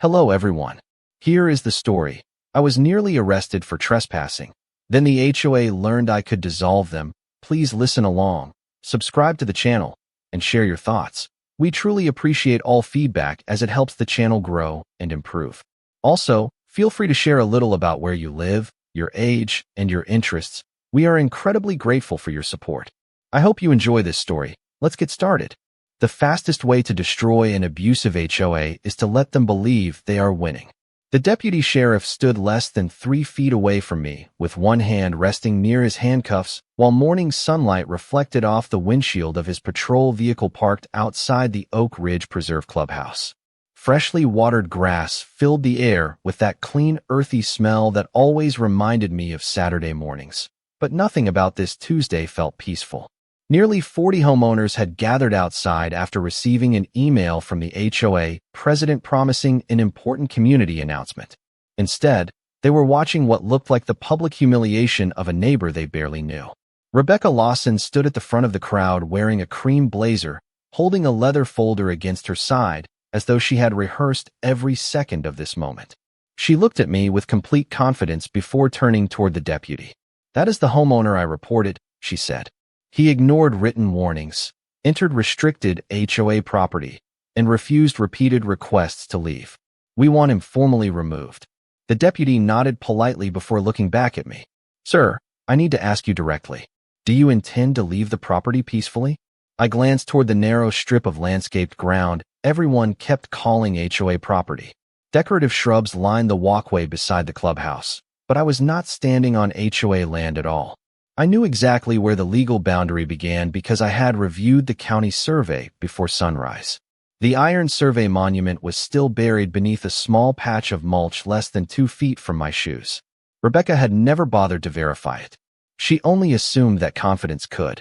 Hello everyone. Here is the story. I was nearly arrested for trespassing. Then the HOA learned I could dissolve them. Please listen along, subscribe to the channel, and share your thoughts. We truly appreciate all feedback as it helps the channel grow and improve. Also, feel free to share a little about where you live, your age, and your interests. We are incredibly grateful for your support. I hope you enjoy this story. Let's get started. The fastest way to destroy an abusive HOA is to let them believe they are winning. The deputy sheriff stood less than 3 feet away from me, with one hand resting near his handcuffs, while morning sunlight reflected off the windshield of his patrol vehicle parked outside the Oak Ridge Preserve clubhouse. Freshly watered grass filled the air with that clean, earthy smell that always reminded me of Saturday mornings. But nothing about this Tuesday felt peaceful. Nearly 40 homeowners had gathered outside after receiving an email from the HOA president promising an important community announcement. Instead, they were watching what looked like the public humiliation of a neighbor they barely knew. Rebecca Lawson stood at the front of the crowd wearing a cream blazer, holding a leather folder against her side, as though she had rehearsed every second of this moment. She looked at me with complete confidence before turning toward the deputy. "That is the homeowner I reported," she said. He ignored written warnings, entered restricted HOA property, and refused repeated requests to leave. "We want him formally removed." The deputy nodded politely before looking back at me. "Sir, I need to ask you directly. Do you intend to leave the property peacefully?" I glanced toward the narrow strip of landscaped ground everyone kept calling HOA property. Decorative shrubs lined the walkway beside the clubhouse, but I was not standing on HOA land at all. I knew exactly where the legal boundary began because I had reviewed the county survey before sunrise. The iron survey monument was still buried beneath a small patch of mulch less than 2 feet from my shoes. Rebecca had never bothered to verify it. She only assumed that confidence could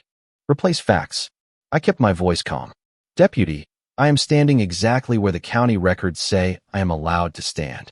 replace facts. I kept my voice calm. "Deputy, I am standing exactly where the county records say I am allowed to stand."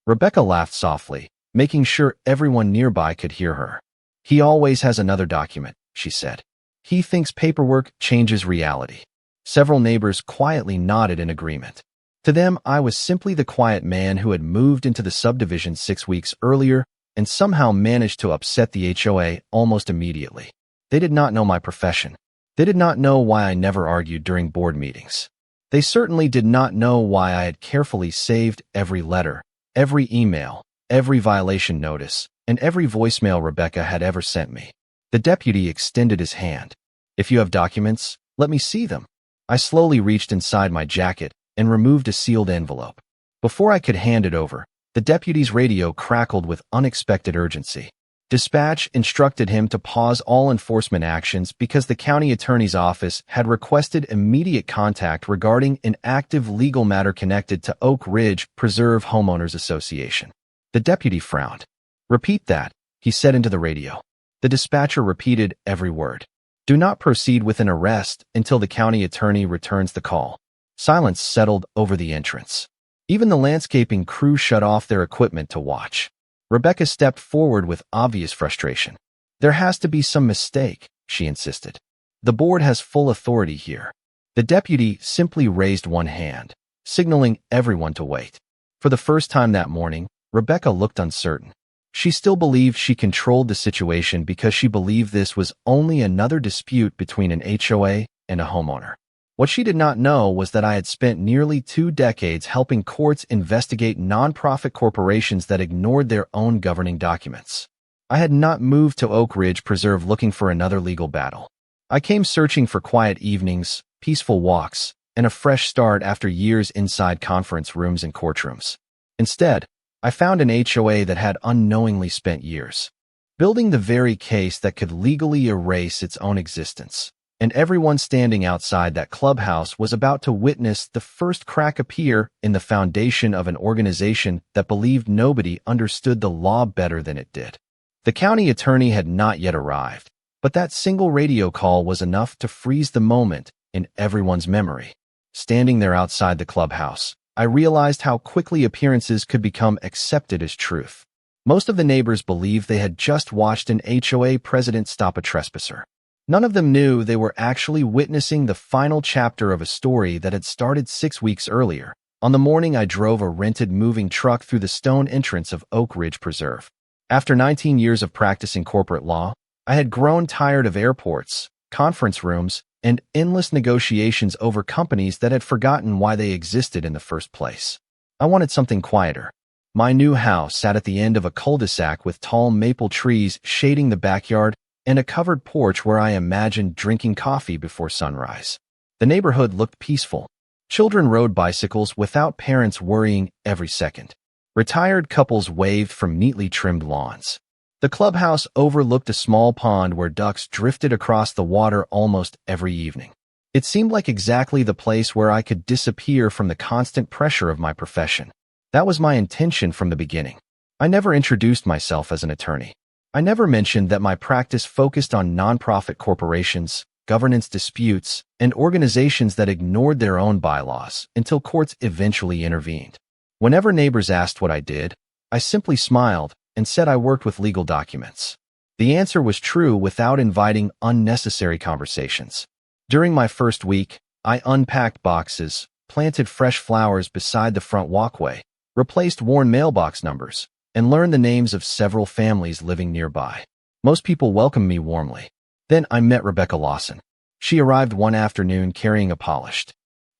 Rebecca laughed softly, making sure everyone nearby could hear her. "He always has another document," she said. "He thinks paperwork changes reality." Several neighbors quietly nodded in agreement. To them, I was simply the quiet man who had moved into the subdivision 6 weeks earlier and somehow managed to upset the HOA almost immediately. They did not know my profession. They did not know why I never argued during board meetings. They certainly did not know why I had carefully saved every letter, every email, every violation notice, and every voicemail Rebecca had ever sent me. The deputy extended his hand. "If you have documents, let me see them." I slowly reached inside my jacket and removed a sealed envelope. Before I could hand it over, the deputy's radio crackled with unexpected urgency. Dispatch instructed him to pause all enforcement actions because the county attorney's office had requested immediate contact regarding an active legal matter connected to Oak Ridge Preserve Homeowners Association. The deputy frowned. "Repeat that," he said into the radio. The dispatcher repeated every word. "Do not proceed with an arrest until the county attorney returns the call." Silence settled over the entrance. Even the landscaping crew shut off their equipment to watch. Rebecca stepped forward with obvious frustration. "There has to be some mistake," she insisted. "The board has full authority here." The deputy simply raised one hand, signaling everyone to wait. For the first time that morning, Rebecca looked uncertain. She still believed she controlled the situation because she believed this was only another dispute between an HOA and a homeowner. What she did not know was that I had spent nearly 2 decades helping courts investigate nonprofit corporations that ignored their own governing documents. I had not moved to Oak Ridge Preserve looking for another legal battle. I came searching for quiet evenings, peaceful walks, and a fresh start after years inside conference rooms and courtrooms. Instead, I found an HOA that had unknowingly spent years building the very case that could legally erase its own existence. And everyone standing outside that clubhouse was about to witness the first crack appear in the foundation of an organization that believed nobody understood the law better than it did. The county attorney had not yet arrived, but that single radio call was enough to freeze the moment in everyone's memory. Standing there outside the clubhouse, I realized how quickly appearances could become accepted as truth. Most of the neighbors believed they had just watched an HOA president stop a trespasser. None of them knew they were actually witnessing the final chapter of a story that had started 6 weeks earlier, On the morning I drove a rented moving truck through the stone entrance of Oak Ridge Preserve. After 19 years of practicing corporate law, I had grown tired of airports, conference rooms, and endless negotiations over companies that had forgotten why they existed in the first place. I wanted something quieter. My new house sat at the end of a cul-de-sac with tall maple trees shading the backyard and a covered porch where I imagined drinking coffee before sunrise. The neighborhood looked peaceful. Children rode bicycles without parents worrying every second. Retired couples waved from neatly trimmed lawns. The clubhouse overlooked a small pond where ducks drifted across the water almost every evening. It seemed like exactly the place where I could disappear from the constant pressure of my profession. That was my intention from the beginning. I never introduced myself as an attorney. I never mentioned that my practice focused on nonprofit corporations, governance disputes, and organizations that ignored their own bylaws until courts eventually intervened. Whenever neighbors asked what I did, I simply smiled and said I worked with legal documents. The answer was true without inviting unnecessary conversations. During my first week, I unpacked boxes, planted fresh flowers beside the front walkway, replaced worn mailbox numbers, and learned the names of several families living nearby. Most people welcomed me warmly. Then I met Rebecca Lawson. She arrived one afternoon carrying a polished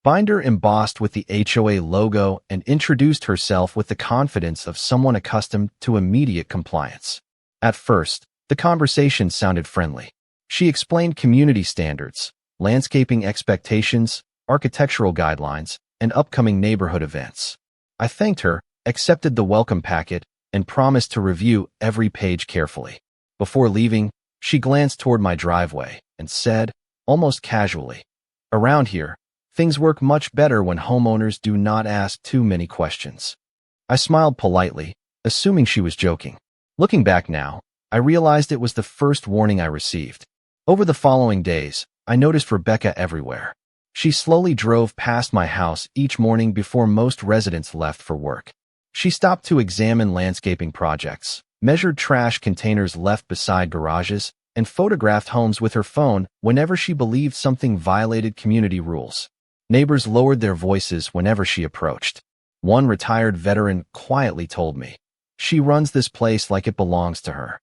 binder embossed with the HOA logo and introduced herself with the confidence of someone accustomed to immediate compliance. At first, the conversation sounded friendly. She explained community standards, landscaping expectations, architectural guidelines, and upcoming neighborhood events. I thanked her, accepted the welcome packet, and promised to review every page carefully. Before leaving, she glanced toward my driveway and said, almost casually, "Around here, things work much better when homeowners do not ask too many questions." I smiled politely, assuming she was joking. Looking back now, I realized it was the first warning I received. Over the following days, I noticed Rebecca everywhere. She slowly drove past my house each morning before most residents left for work. She stopped to examine landscaping projects, measured trash containers left beside garages, and photographed homes with her phone whenever she believed something violated community rules. Neighbors lowered their voices whenever she approached. One retired veteran quietly told me, "She runs this place like it belongs to her."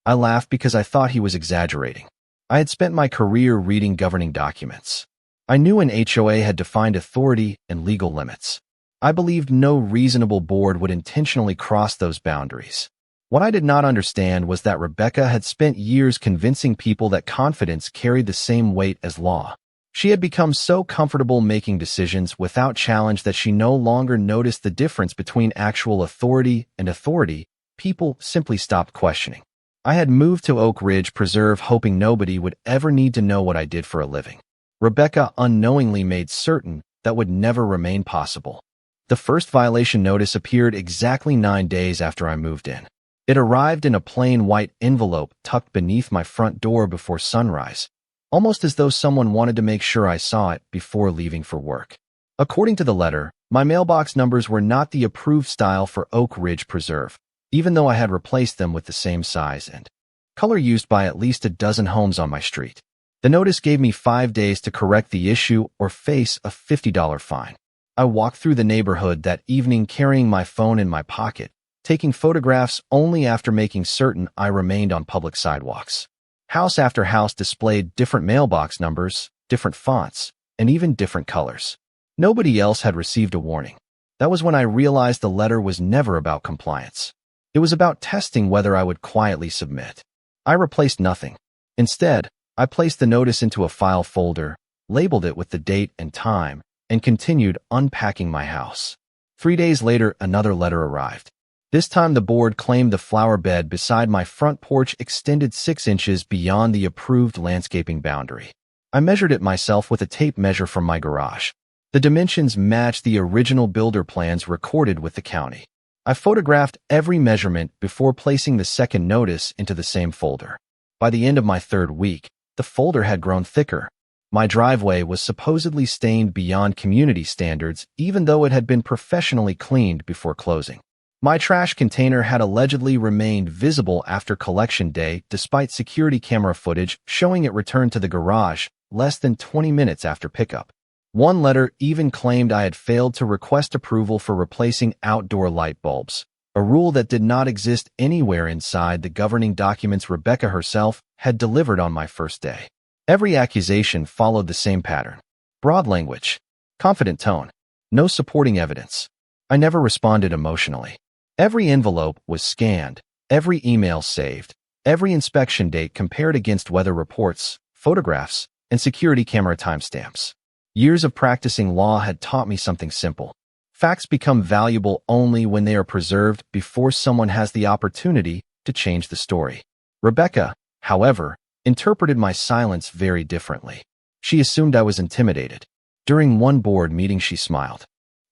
I laughed because I thought he was exaggerating. I had spent my career reading governing documents. I knew an HOA had defined authority and legal limits. I believed no reasonable board would intentionally cross those boundaries. What I did not understand was that Rebecca had spent years convincing people that confidence carried the same weight as law. She had become so comfortable making decisions without challenge that she no longer noticed the difference between actual authority and authority. People simply stopped questioning. I had moved to Oak Ridge Preserve hoping nobody would ever need to know what I did for a living. Rebecca unknowingly made certain that would never remain possible. The first violation notice appeared exactly 9 days after I moved in. It arrived in a plain white envelope tucked beneath my front door before sunrise, almost as though someone wanted to make sure I saw it before leaving for work. According to the letter, my mailbox numbers were not the approved style for Oak Ridge Preserve, even though I had replaced them with the same size and color used by at least a dozen homes on my street. The notice gave me 5 days to correct the issue or face a $50 fine. I walked through the neighborhood that evening carrying my phone in my pocket, taking photographs only after making certain I remained on public sidewalks. House after house displayed different mailbox numbers, different fonts, and even different colors. Nobody else had received a warning. That was when I realized the letter was never about compliance. It was about testing whether I would quietly submit. I replaced nothing. Instead, I placed the notice into a file folder, labeled it with the date and time, and continued unpacking my house. 3 days later, another letter arrived. This time the board claimed the flower bed beside my front porch extended 6 inches beyond the approved landscaping boundary. I measured it myself with a tape measure from my garage. The dimensions matched the original builder plans recorded with the county. I photographed every measurement before placing the second notice into the same folder. By the end of my 3rd week, the folder had grown thicker. My driveway was supposedly stained beyond community standards, even though it had been professionally cleaned before closing. My trash container had allegedly remained visible after collection day despite security camera footage showing it returned to the garage less than 20 minutes after pickup. One letter even claimed I had failed to request approval for replacing outdoor light bulbs, a rule that did not exist anywhere inside the governing documents Rebecca herself had delivered on my first day. Every accusation followed the same pattern. Broad language, confident tone, no supporting evidence. I never responded emotionally. Every envelope was scanned, every email saved, every inspection date compared against weather reports, photographs, and security camera timestamps. Years of practicing law had taught me something simple. Facts become valuable only when they are preserved before someone has the opportunity to change the story. Rebecca, however, interpreted my silence very differently. She assumed I was intimidated. During one board meeting, she smiled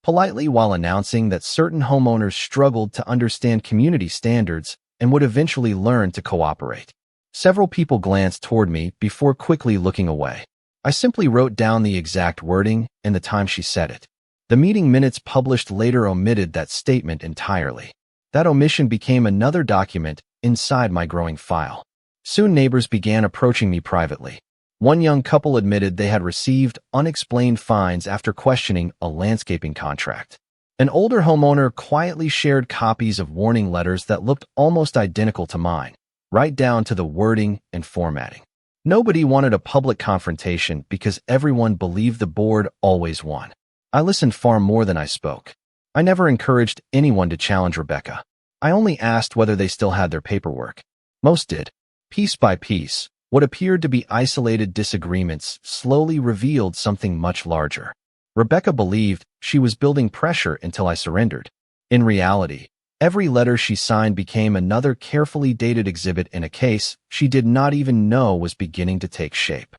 politely while announcing that certain homeowners struggled to understand community standards and would eventually learn to cooperate. Several people glanced toward me before quickly looking away. I simply wrote down the exact wording and the time she said it. The meeting minutes published later omitted that statement entirely. That omission became another document inside my growing file. Soon neighbors began approaching me privately. One young couple admitted they had received unexplained fines after questioning a landscaping contract. An older homeowner quietly shared copies of warning letters that looked almost identical to mine, right down to the wording and formatting. Nobody wanted a public confrontation because everyone believed the board always won. I listened far more than I spoke. I never encouraged anyone to challenge Rebecca. I only asked whether they still had their paperwork. Most did. Piece by piece, what appeared to be isolated disagreements slowly revealed something much larger. Rebecca believed she was building pressure until I surrendered. In reality, every letter she signed became another carefully dated exhibit in a case she did not even know was beginning to take shape.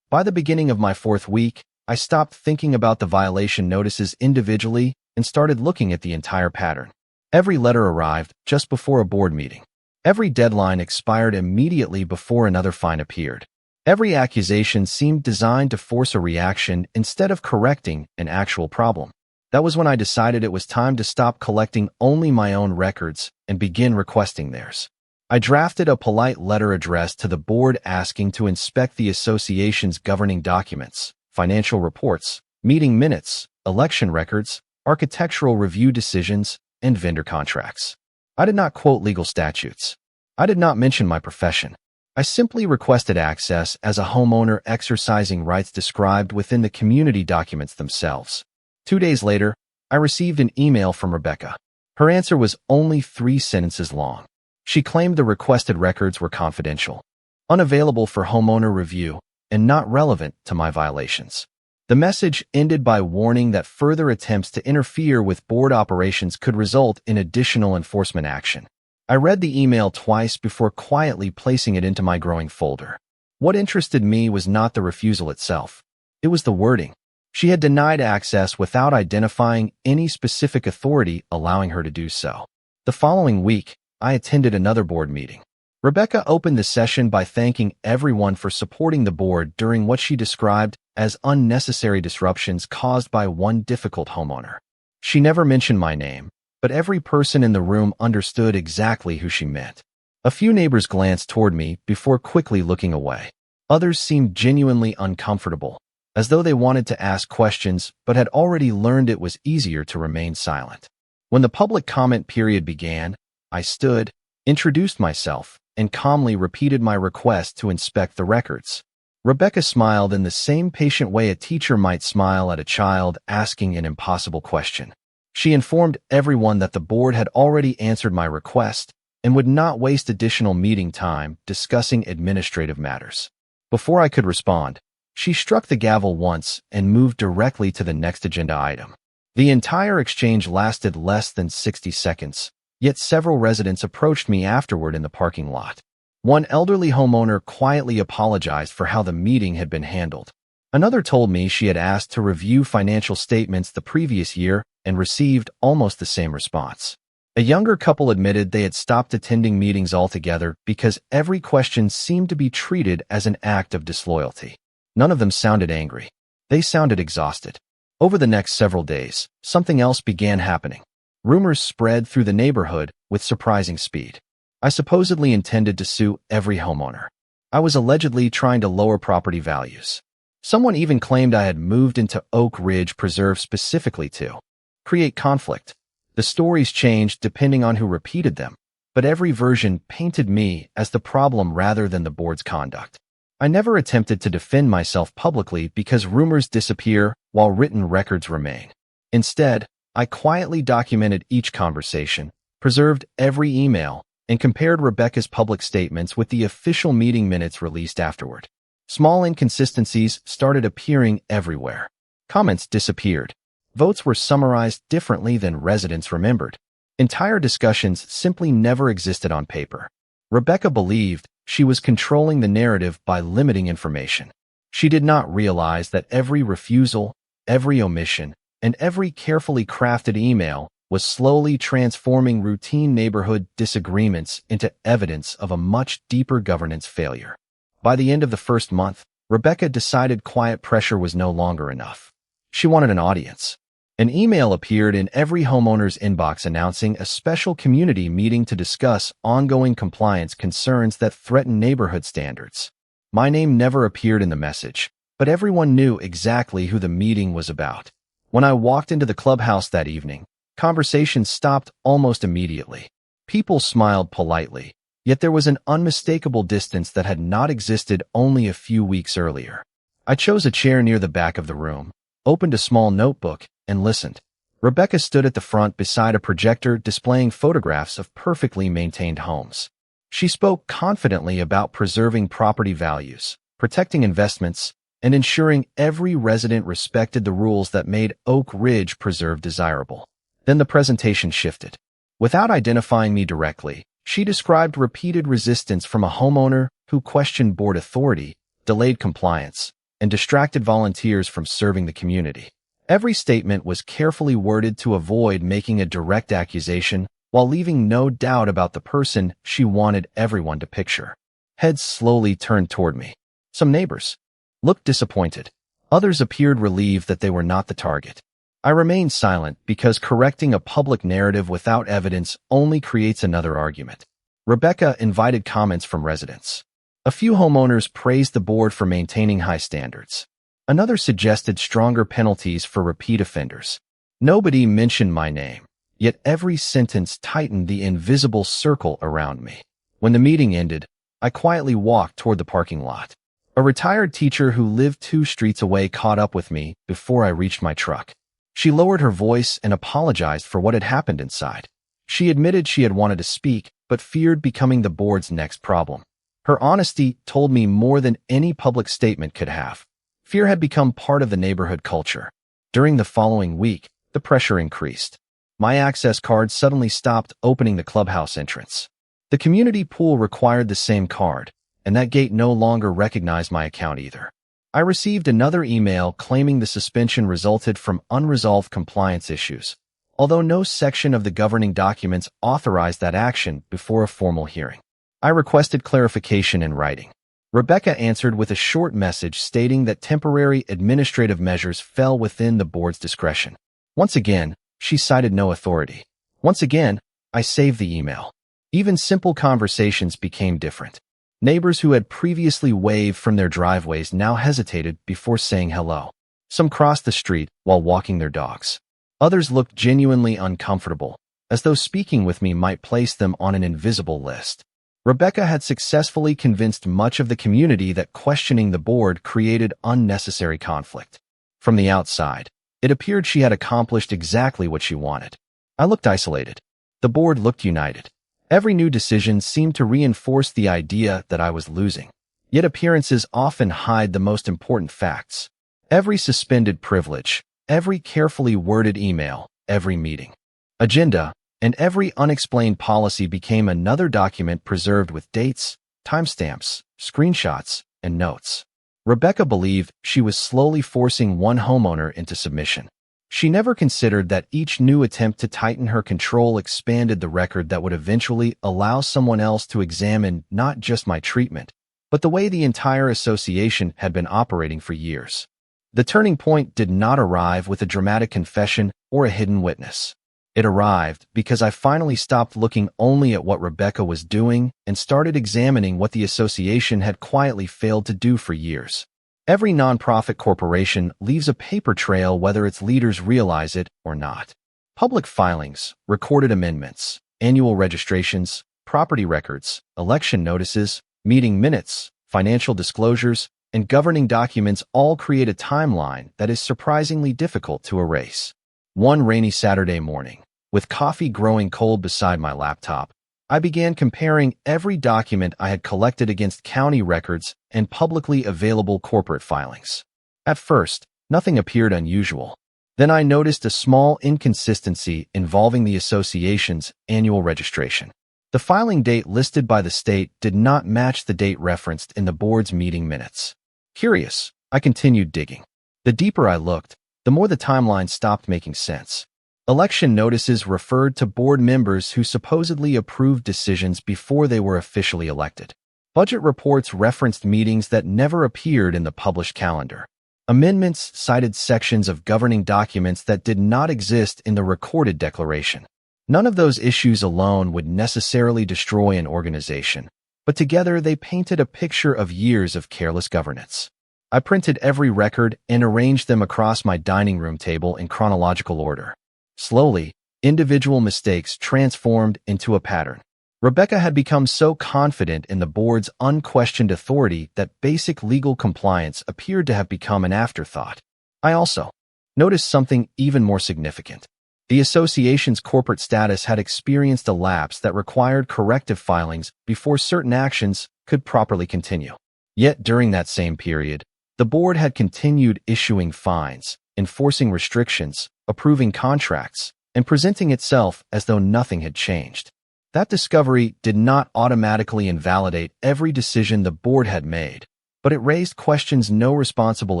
By the beginning of my fourth week, I stopped thinking about the violation notices individually and started looking at the entire pattern. Every letter arrived just before a board meeting. Every deadline expired immediately before another fine appeared. Every accusation seemed designed to force a reaction instead of correcting an actual problem. That was when I decided it was time to stop collecting only my own records and begin requesting theirs. I drafted a polite letter addressed to the board asking to inspect the association's governing documents, financial reports, meeting minutes, election records, architectural review decisions, and vendor contracts. I did not quote legal statutes. I did not mention my profession. I simply requested access as a homeowner exercising rights described within the community documents themselves. 2 days later, I received an email from Rebecca. Her answer was only 3 sentences long. She claimed the requested records were confidential, unavailable for homeowner review, and not relevant to my violations. The message ended by warning that further attempts to interfere with board operations could result in additional enforcement action. I read the email twice before quietly placing it into my growing folder. What interested me was not the refusal itself. It was the wording. She had denied access without identifying any specific authority allowing her to do so. The following week, I attended another board meeting. Rebecca opened the session by thanking everyone for supporting the board during what she described as unnecessary disruptions caused by one difficult homeowner. She never mentioned my name, but every person in the room understood exactly who she meant. A few neighbors glanced toward me before quickly looking away. Others seemed genuinely uncomfortable, as though they wanted to ask questions but had already learned it was easier to remain silent. When the public comment period began, I stood, introduced myself, and calmly repeated my request to inspect the records. Rebecca smiled in the same patient way a teacher might smile at a child asking an impossible question. She informed everyone that the board had already answered my request and would not waste additional meeting time discussing administrative matters. Before I could respond, she struck the gavel once and moved directly to the next agenda item. The entire exchange lasted less than 60 seconds, yet several residents approached me afterward in the parking lot. One elderly homeowner quietly apologized for how the meeting had been handled. Another told me she had asked to review financial statements the previous year and received almost the same response. A younger couple admitted they had stopped attending meetings altogether because every question seemed to be treated as an act of disloyalty. None of them sounded angry. They sounded exhausted. Over the next several days, something else began happening. Rumors spread through the neighborhood with surprising speed. I supposedly intended to sue every homeowner. I was allegedly trying to lower property values. Someone even claimed I had moved into Oak Ridge Preserve specifically to create conflict. The stories changed depending on who repeated them, but every version painted me as the problem rather than the board's conduct. I never attempted to defend myself publicly because rumors disappear while written records remain. Instead, I quietly documented each conversation, preserved every email, and compared Rebecca's public statements with the official meeting minutes released afterward. Small inconsistencies started appearing everywhere. Comments disappeared. Votes were summarized differently than residents remembered. Entire discussions simply never existed on paper. Rebecca believed she was controlling the narrative by limiting information. She did not realize that every refusal, every omission, and every carefully crafted email was slowly transforming routine neighborhood disagreements into evidence of a much deeper governance failure. By the end of the first month, Rebecca decided quiet pressure was no longer enough. She wanted an audience. An email appeared in every homeowner's inbox announcing a special community meeting to discuss ongoing compliance concerns that threaten neighborhood standards. My name never appeared in the message, but everyone knew exactly who the meeting was about. When I walked into the clubhouse that evening, conversations stopped almost immediately. People smiled politely, yet there was an unmistakable distance that had not existed only a few weeks earlier. I chose a chair near the back of the room, opened a small notebook, and listened. Rebecca stood at the front beside a projector displaying photographs of perfectly maintained homes. She spoke confidently about preserving property values, protecting investments, and ensuring every resident respected the rules that made Oak Ridge Preserve desirable. Then the presentation shifted. Without identifying me directly, she described repeated resistance from a homeowner who questioned board authority, delayed compliance, and distracted volunteers from serving the community. Every statement was carefully worded to avoid making a direct accusation while leaving no doubt about the person she wanted everyone to picture. Heads slowly turned toward me. Some neighbors looked disappointed. Others appeared relieved that they were not the target. I remained silent because correcting a public narrative without evidence only creates another argument. Rebecca invited comments from residents. A few homeowners praised the board for maintaining high standards. Another suggested stronger penalties for repeat offenders. Nobody mentioned my name, yet every sentence tightened the invisible circle around me. When the meeting ended, I quietly walked toward the parking lot. A retired teacher who lived 2 streets away caught up with me before I reached my truck. She lowered her voice and apologized for what had happened inside. She admitted she had wanted to speak, but feared becoming the board's next problem. Her honesty told me more than any public statement could have. Fear had become part of the neighborhood culture. During the following week, the pressure increased. My access card suddenly stopped opening the clubhouse entrance. The community pool required the same card, and that gate no longer recognized my account either. I received another email claiming the suspension resulted from unresolved compliance issues, although no section of the governing documents authorized that action before a formal hearing. I requested clarification in writing. Rebecca answered with a short message stating that temporary administrative measures fell within the board's discretion. Once again, she cited no authority. Once again, I saved the email. Even simple conversations became different. Neighbors who had previously waved from their driveways now hesitated before saying hello. Some crossed the street while walking their dogs. Others looked genuinely uncomfortable, as though speaking with me might place them on an invisible list. Rebecca had successfully convinced much of the community that questioning the board created unnecessary conflict. From the outside, it appeared she had accomplished exactly what she wanted. I looked isolated. The board looked united. Every new decision seemed to reinforce the idea that I was losing. Yet appearances often hide the most important facts. Every suspended privilege, every carefully worded email, every meeting agenda, and every unexplained policy became another document preserved with dates, timestamps, screenshots, and notes. Rebecca believed she was slowly forcing one homeowner into submission. She never considered that each new attempt to tighten her control expanded the record that would eventually allow someone else to examine not just my treatment, but the way the entire association had been operating for years. The turning point did not arrive with a dramatic confession or a hidden witness. It arrived because I finally stopped looking only at what Rebecca was doing and started examining what the association had quietly failed to do for years. Every nonprofit corporation leaves a paper trail whether its leaders realize it or not. Public filings, recorded amendments, annual registrations, property records, election notices, meeting minutes, financial disclosures, and governing documents all create a timeline that is surprisingly difficult to erase. One rainy Saturday morning, with coffee growing cold beside my laptop, I began comparing every document I had collected against county records and publicly available corporate filings. At first, nothing appeared unusual. Then I noticed a small inconsistency involving the association's annual registration. The filing date listed by the state did not match the date referenced in the board's meeting minutes. Curious, I continued digging. The deeper I looked, the more the timeline stopped making sense. Election notices referred to board members who supposedly approved decisions before they were officially elected. Budget reports referenced meetings that never appeared in the published calendar. Amendments cited sections of governing documents that did not exist in the recorded declaration. None of those issues alone would necessarily destroy an organization, but together they painted a picture of years of careless governance. I printed every record and arranged them across my dining room table in chronological order. Slowly, individual mistakes transformed into a pattern. Rebecca had become so confident in the board's unquestioned authority that basic legal compliance appeared to have become an afterthought. I also noticed something even more significant. The association's corporate status had experienced a lapse that required corrective filings before certain actions could properly continue. Yet during that same period, the board had continued issuing fines, enforcing restrictions, approving contracts, and presenting itself as though nothing had changed. That discovery did not automatically invalidate every decision the board had made, but it raised questions no responsible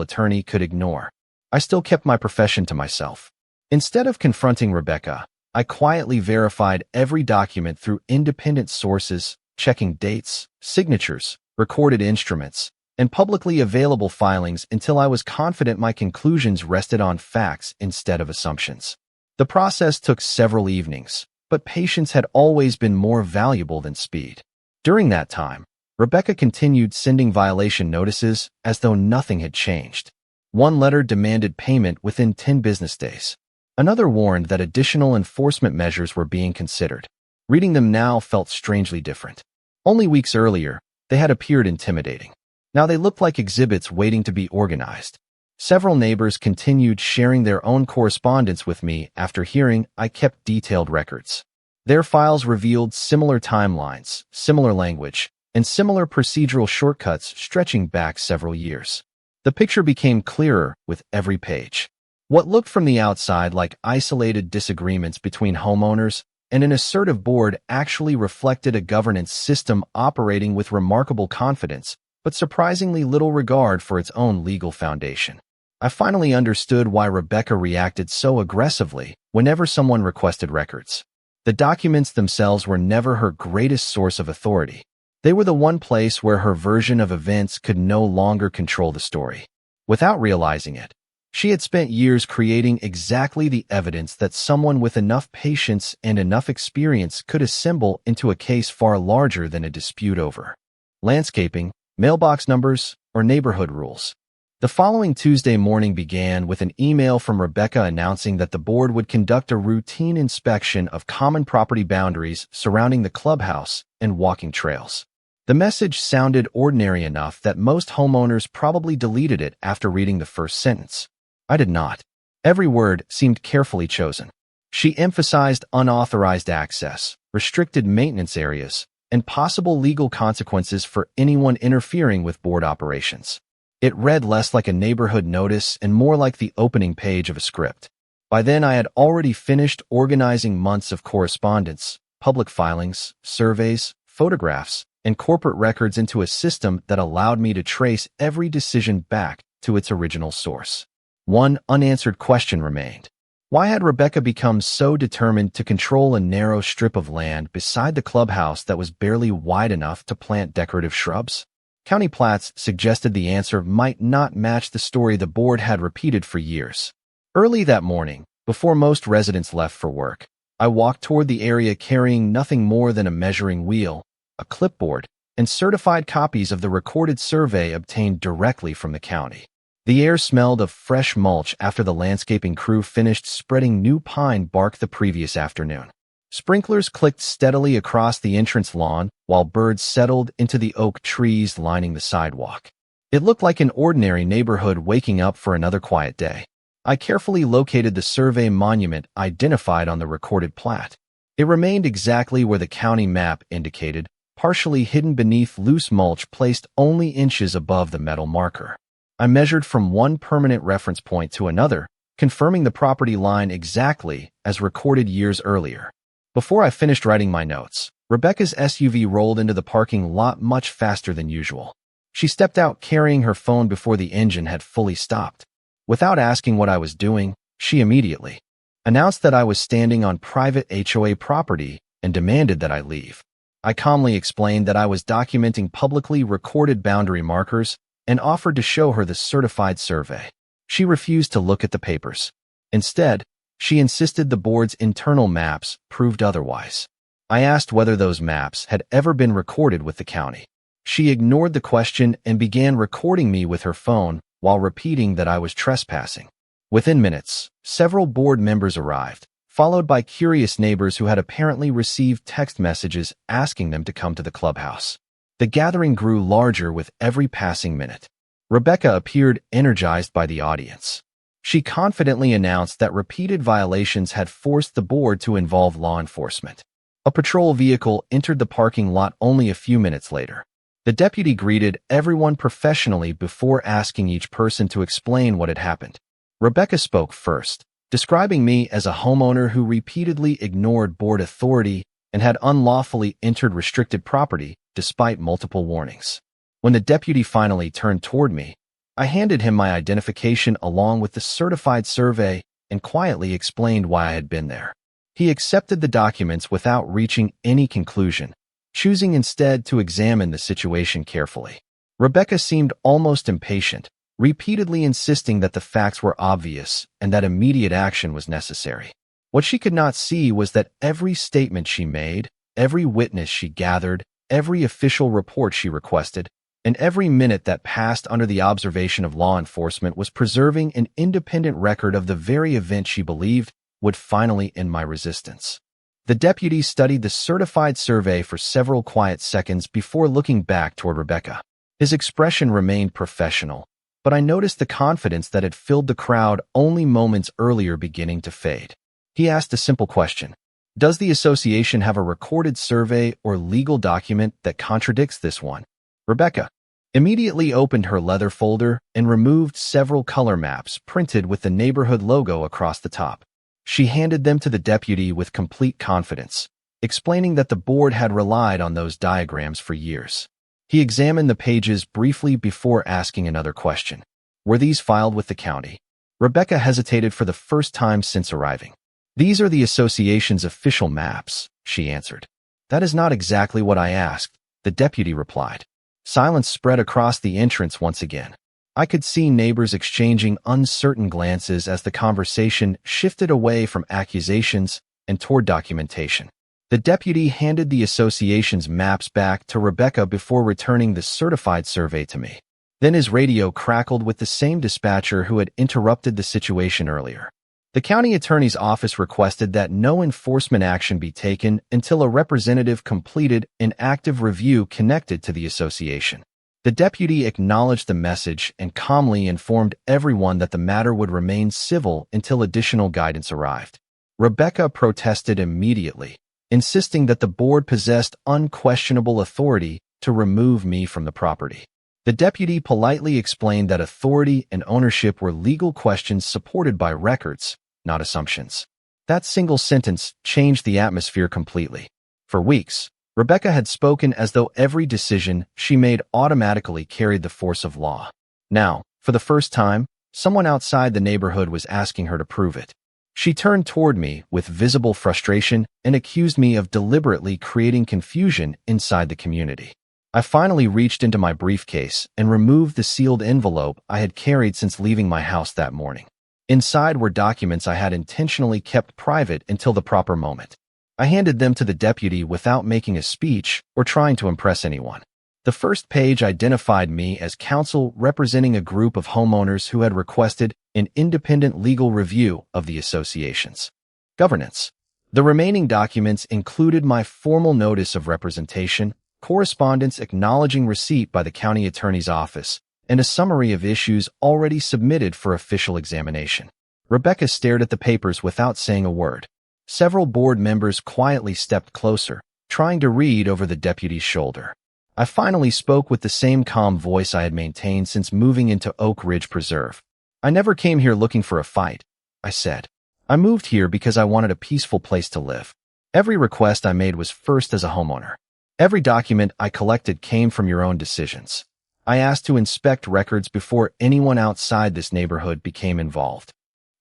attorney could ignore. I still kept my profession to myself. Instead of confronting Rebecca, I quietly verified every document through independent sources, checking dates, signatures, recorded instruments, and publicly available filings until I was confident my conclusions rested on facts instead of assumptions. The process took several evenings, but patience had always been more valuable than speed. During that time, Rebecca continued sending violation notices as though nothing had changed. One letter demanded payment within 10 business days. Another warned that additional enforcement measures were being considered. Reading them now felt strangely different. Only weeks earlier, they had appeared intimidating. Now they looked like exhibits waiting to be organized. Several neighbors continued sharing their own correspondence with me after hearing I kept detailed records. Their files revealed similar timelines, similar language, and similar procedural shortcuts stretching back several years. The picture became clearer with every page. What looked from the outside like isolated disagreements between homeowners and an assertive board actually reflected a governance system operating with remarkable confidence, but surprisingly little regard for its own legal foundation. I finally understood why Rebecca reacted so aggressively whenever someone requested records. The documents themselves were never her greatest source of authority. They were the one place where her version of events could no longer control the story. Without realizing it, she had spent years creating exactly the evidence that someone with enough patience and enough experience could assemble into a case far larger than a dispute over landscaping, mailbox numbers, or neighborhood rules. The following Tuesday morning began with an email from Rebecca announcing that the board would conduct a routine inspection of common property boundaries surrounding the clubhouse and walking trails. The message sounded ordinary enough that most homeowners probably deleted it after reading the first sentence. I did not. Every word seemed carefully chosen. She emphasized unauthorized access, restricted maintenance areas, and possible legal consequences for anyone interfering with board operations. It read less like a neighborhood notice and more like the opening page of a script. By then, I had already finished organizing months of correspondence, public filings, surveys, photographs, and corporate records into a system that allowed me to trace every decision back to its original source. One unanswered question remained. Why had Rebecca become so determined to control a narrow strip of land beside the clubhouse that was barely wide enough to plant decorative shrubs? County plats suggested the answer might not match the story the board had repeated for years. Early that morning, before most residents left for work, I walked toward the area carrying nothing more than a measuring wheel, a clipboard, and certified copies of the recorded survey obtained directly from the county. The air smelled of fresh mulch after the landscaping crew finished spreading new pine bark the previous afternoon. Sprinklers clicked steadily across the entrance lawn while birds settled into the oak trees lining the sidewalk. It looked like an ordinary neighborhood waking up for another quiet day. I carefully located the survey monument identified on the recorded plat. It remained exactly where the county map indicated, partially hidden beneath loose mulch placed only inches above the metal marker. I measured from one permanent reference point to another, confirming the property line exactly as recorded years earlier. Before I finished writing my notes, Rebecca's SUV rolled into the parking lot much faster than usual. She stepped out carrying her phone before the engine had fully stopped. Without asking what I was doing, she immediately announced that I was standing on private HOA property and demanded that I leave. I calmly explained that I was documenting publicly recorded boundary markers and offered to show her the certified survey. She refused to look at the papers. Instead, she insisted the board's internal maps proved otherwise. I asked whether those maps had ever been recorded with the county. She ignored the question and began recording me with her phone while repeating that I was trespassing. Within minutes, several board members arrived, followed by curious neighbors who had apparently received text messages asking them to come to the clubhouse. The gathering grew larger with every passing minute. Rebecca appeared energized by the audience. She confidently announced that repeated violations had forced the board to involve law enforcement. A patrol vehicle entered the parking lot only a few minutes later. The deputy greeted everyone professionally before asking each person to explain what had happened. Rebecca spoke first, describing me as a homeowner who repeatedly ignored board authority and had unlawfully entered restricted property despite multiple warnings. When the deputy finally turned toward me, I handed him my identification along with the certified survey and quietly explained why I had been there. He accepted the documents without reaching any conclusion, choosing instead to examine the situation carefully. Rebecca seemed almost impatient, repeatedly insisting that the facts were obvious and that immediate action was necessary. What she could not see was that every statement she made, every witness she gathered, every official report she requested, and every minute that passed under the observation of law enforcement was preserving an independent record of the very event she believed would finally end my resistance. The deputy studied the certified survey for several quiet seconds before looking back toward Rebecca. His expression remained professional, but I noticed the confidence that had filled the crowd only moments earlier beginning to fade. He asked a simple question. Does the association have a recorded survey or legal document that contradicts this one? Rebecca immediately opened her leather folder and removed several color maps printed with the neighborhood logo across the top. She handed them to the deputy with complete confidence, explaining that the board had relied on those diagrams for years. He examined the pages briefly before asking another question. Were these filed with the county? Rebecca hesitated for the first time since arriving. These are the association's official maps, she answered. That is not exactly what I asked, the deputy replied. Silence spread across the entrance once again. I could see neighbors exchanging uncertain glances as the conversation shifted away from accusations and toward documentation. The deputy handed the association's maps back to Rebecca before returning the certified survey to me. Then his radio crackled with the same dispatcher who had interrupted the situation earlier. The county attorney's office requested that no enforcement action be taken until a representative completed an active review connected to the association. The deputy acknowledged the message and calmly informed everyone that the matter would remain civil until additional guidance arrived. Rebecca protested immediately, insisting that the board possessed unquestionable authority to remove me from the property. The deputy politely explained that authority and ownership were legal questions supported by records, not assumptions. That single sentence changed the atmosphere completely. For weeks, Rebecca had spoken as though every decision she made automatically carried the force of law. Now, for the first time, someone outside the neighborhood was asking her to prove it. She turned toward me with visible frustration and accused me of deliberately creating confusion inside the community. I finally reached into my briefcase and removed the sealed envelope I had carried since leaving my house that morning. Inside were documents I had intentionally kept private until the proper moment. I handed them to the deputy without making a speech or trying to impress anyone. The first page identified me as counsel representing a group of homeowners who had requested an independent legal review of the association's governance. The remaining documents included my formal notice of representation, correspondence acknowledging receipt by the county attorney's office, and a summary of issues already submitted for official examination. Rebecca stared at the papers without saying a word. Several board members quietly stepped closer, trying to read over the deputy's shoulder. I finally spoke with the same calm voice I had maintained since moving into Oak Ridge Preserve. "I never came here looking for a fight," I said. "I moved here because I wanted a peaceful place to live. Every request I made was first as a homeowner. Every document I collected came from your own decisions. I asked to inspect records before anyone outside this neighborhood became involved."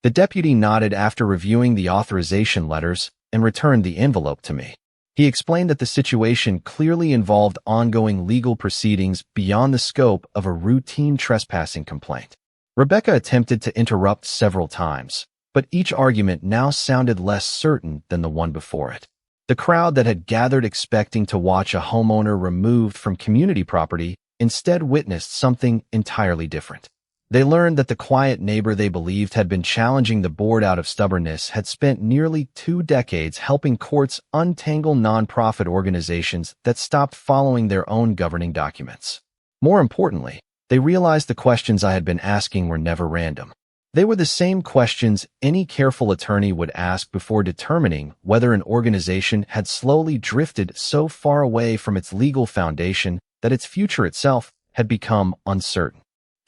The deputy nodded after reviewing the authorization letters and returned the envelope to me. He explained that the situation clearly involved ongoing legal proceedings beyond the scope of a routine trespassing complaint. Rebecca attempted to interrupt several times, but each argument now sounded less certain than the one before it. The crowd that had gathered expecting to watch a homeowner removed from community property instead witnessed something entirely different. They learned that the quiet neighbor they believed had been challenging the board out of stubbornness had spent nearly 2 decades helping courts untangle nonprofit organizations that stopped following their own governing documents. More importantly, they realized the questions I had been asking were never random. They were the same questions any careful attorney would ask before determining whether an organization had slowly drifted so far away from its legal foundation that its future itself had become uncertain.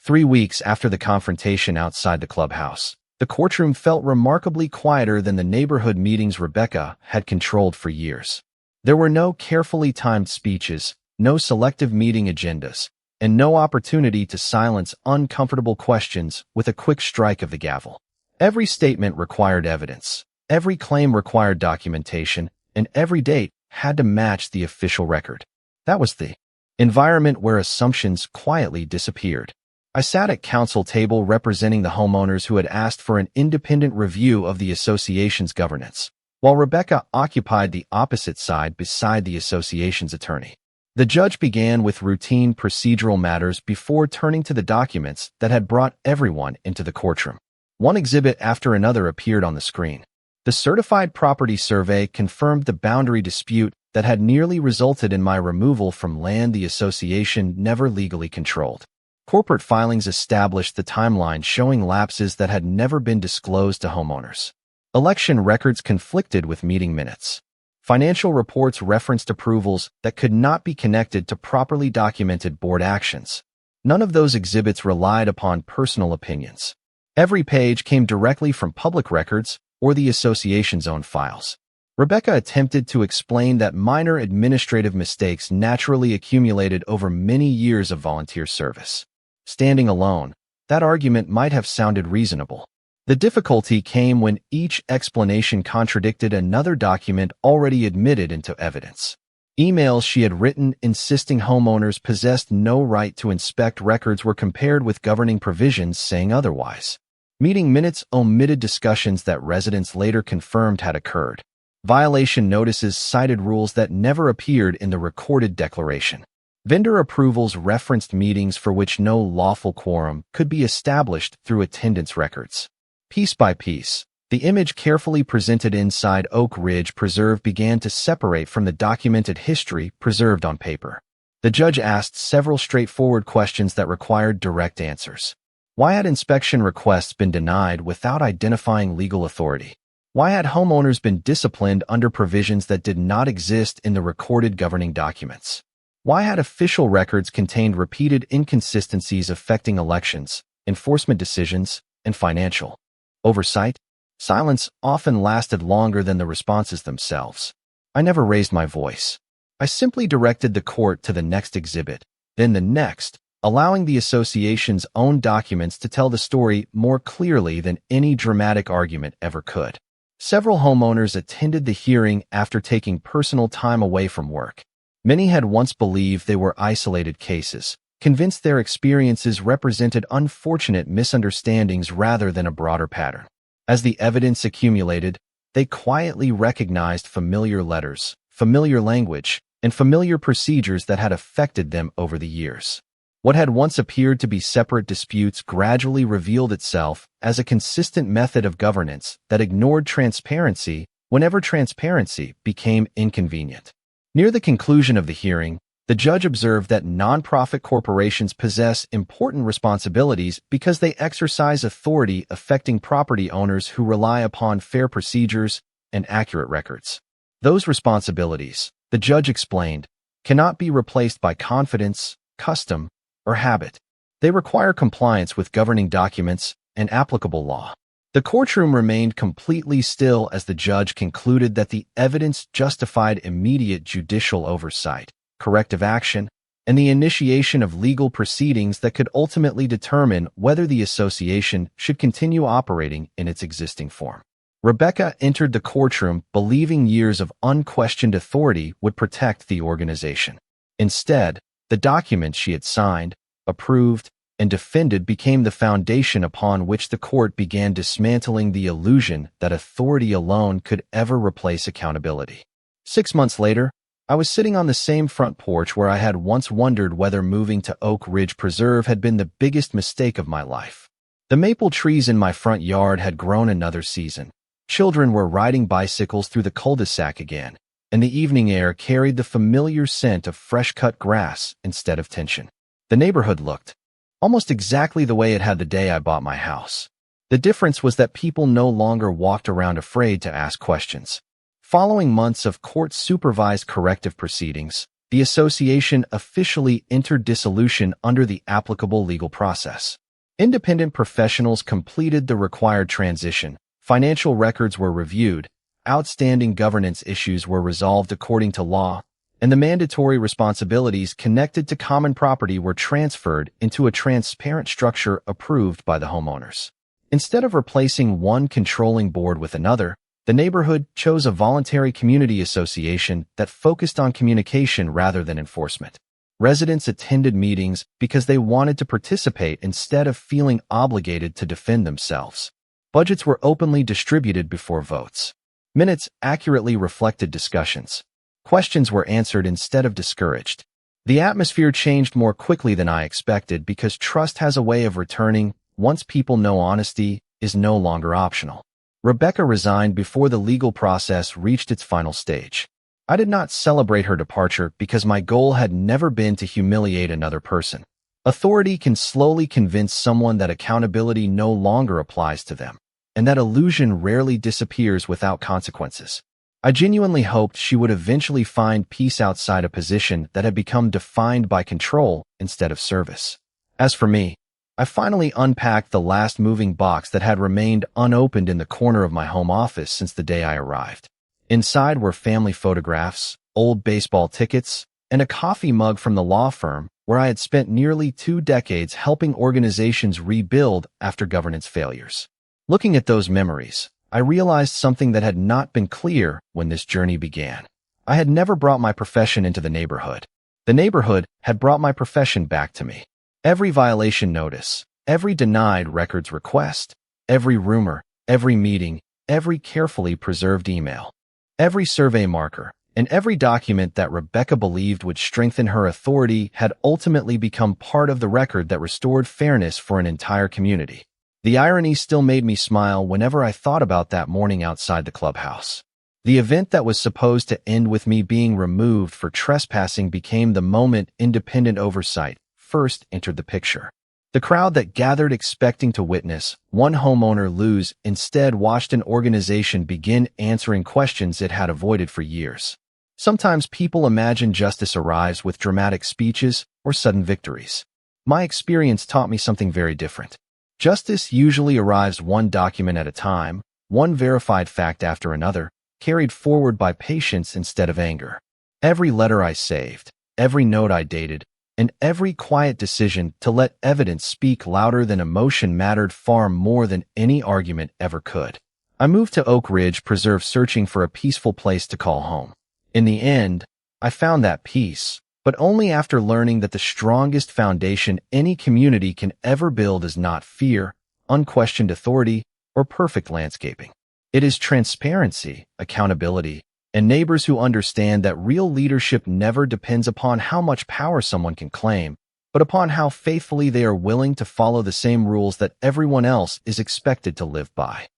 3 weeks after the confrontation outside the clubhouse, the courtroom felt remarkably quieter than the neighborhood meetings Rebecca had controlled for years. There were no carefully timed speeches, no selective meeting agendas, and no opportunity to silence uncomfortable questions with a quick strike of the gavel. Every statement required evidence, every claim required documentation, and every date had to match the official record. That was the environment where assumptions quietly disappeared. I sat at council table representing the homeowners who had asked for an independent review of the association's governance, while Rebecca occupied the opposite side beside the association's attorney. The judge began with routine procedural matters before turning to the documents that had brought everyone into the courtroom. One exhibit after another appeared on the screen. The certified property survey confirmed the boundary dispute that had nearly resulted in my removal from land the association never legally controlled. Corporate filings established the timeline showing lapses that had never been disclosed to homeowners. Election records conflicted with meeting minutes. Financial reports referenced approvals that could not be connected to properly documented board actions. None of those exhibits relied upon personal opinions. Every page came directly from public records or the association's own files. Rebecca attempted to explain that minor administrative mistakes naturally accumulated over many years of volunteer service. Standing alone, that argument might have sounded reasonable. The difficulty came when each explanation contradicted another document already admitted into evidence. Emails she had written insisting homeowners possessed no right to inspect records were compared with governing provisions saying otherwise. Meeting minutes omitted discussions that residents later confirmed had occurred. Violation notices cited rules that never appeared in the recorded declaration. Vendor approvals referenced meetings for which no lawful quorum could be established through attendance records. Piece by piece, the image carefully presented inside Oak Ridge Preserve began to separate from the documented history preserved on paper. The judge asked several straightforward questions that required direct answers. Why had inspection requests been denied without identifying legal authority? Why had homeowners been disciplined under provisions that did not exist in the recorded governing documents? Why had official records contained repeated inconsistencies affecting elections, enforcement decisions, and financial oversight? Silence often lasted longer than the responses themselves. I never raised my voice. I simply directed the court to the next exhibit, then the next, allowing the association's own documents to tell the story more clearly than any dramatic argument ever could. Several homeowners attended the hearing after taking personal time away from work. Many had once believed they were isolated cases, convinced their experiences represented unfortunate misunderstandings rather than a broader pattern. As the evidence accumulated, they quietly recognized familiar letters, familiar language, and familiar procedures that had affected them over the years. What had once appeared to be separate disputes gradually revealed itself as a consistent method of governance that ignored transparency whenever transparency became inconvenient. Near the conclusion of the hearing, the judge observed that nonprofit corporations possess important responsibilities because they exercise authority affecting property owners who rely upon fair procedures and accurate records. Those responsibilities, the judge explained, cannot be replaced by confidence, custom, or habit. They require compliance with governing documents and applicable law. The courtroom remained completely still as the judge concluded that the evidence justified immediate judicial oversight, corrective action, and the initiation of legal proceedings that could ultimately determine whether the association should continue operating in its existing form. Rebecca entered the courtroom believing years of unquestioned authority would protect the organization. Instead, the documents she had signed, approved, and defended became the foundation upon which the court began dismantling the illusion that authority alone could ever replace accountability. 6 months later, I was sitting on the same front porch where I had once wondered whether moving to Oak Ridge Preserve had been the biggest mistake of my life. The maple trees in my front yard had grown another season. Children were riding bicycles through the cul-de-sac again, and the evening air carried the familiar scent of fresh-cut grass instead of tension. The neighborhood looked almost exactly the way it had the day I bought my house. The difference was that people no longer walked around afraid to ask questions. Following months of court-supervised corrective proceedings, the association officially entered dissolution under the applicable legal process. Independent professionals completed the required transition, financial records were reviewed, outstanding governance issues were resolved according to law, and the mandatory responsibilities connected to common property were transferred into a transparent structure approved by the homeowners. Instead of replacing one controlling board with another, the neighborhood chose a voluntary community association that focused on communication rather than enforcement. Residents attended meetings because they wanted to participate instead of feeling obligated to defend themselves. Budgets were openly distributed before votes. Minutes accurately reflected discussions. Questions were answered instead of discouraged. The atmosphere changed more quickly than I expected because trust has a way of returning once people know honesty is no longer optional. Rebecca resigned before the legal process reached its final stage. I did not celebrate her departure because my goal had never been to humiliate another person. Authority can slowly convince someone that accountability no longer applies to them, and that illusion rarely disappears without consequences. I genuinely hoped she would eventually find peace outside a position that had become defined by control instead of service. As for me, I finally unpacked the last moving box that had remained unopened in the corner of my home office since the day I arrived. Inside were family photographs, old baseball tickets, and a coffee mug from the law firm where I had spent nearly 2 decades helping organizations rebuild after governance failures. Looking at those memories, I realized something that had not been clear when this journey began. I had never brought my profession into the neighborhood. The neighborhood had brought my profession back to me. Every violation notice, every denied records request, every rumor, every meeting, every carefully preserved email, every survey marker, and every document that Rebecca believed would strengthen her authority had ultimately become part of the record that restored fairness for an entire community. The irony still made me smile whenever I thought about that morning outside the clubhouse. The event that was supposed to end with me being removed for trespassing became the moment independent oversight first entered the picture. The crowd that gathered expecting to witness one homeowner lose instead watched an organization begin answering questions it had avoided for years. Sometimes people imagine justice arrives with dramatic speeches or sudden victories. My experience taught me something very different. Justice usually arrives one document at a time, one verified fact after another, carried forward by patience instead of anger. Every letter I saved, every note I dated, and every quiet decision to let evidence speak louder than emotion mattered far more than any argument ever could. I moved to Oak Ridge Preserve searching for a peaceful place to call home. In the end, I found that peace, but only after learning that the strongest foundation any community can ever build is not fear, unquestioned authority, or perfect landscaping. It is transparency, accountability, and neighbors who understand that real leadership never depends upon how much power someone can claim, but upon how faithfully they are willing to follow the same rules that everyone else is expected to live by.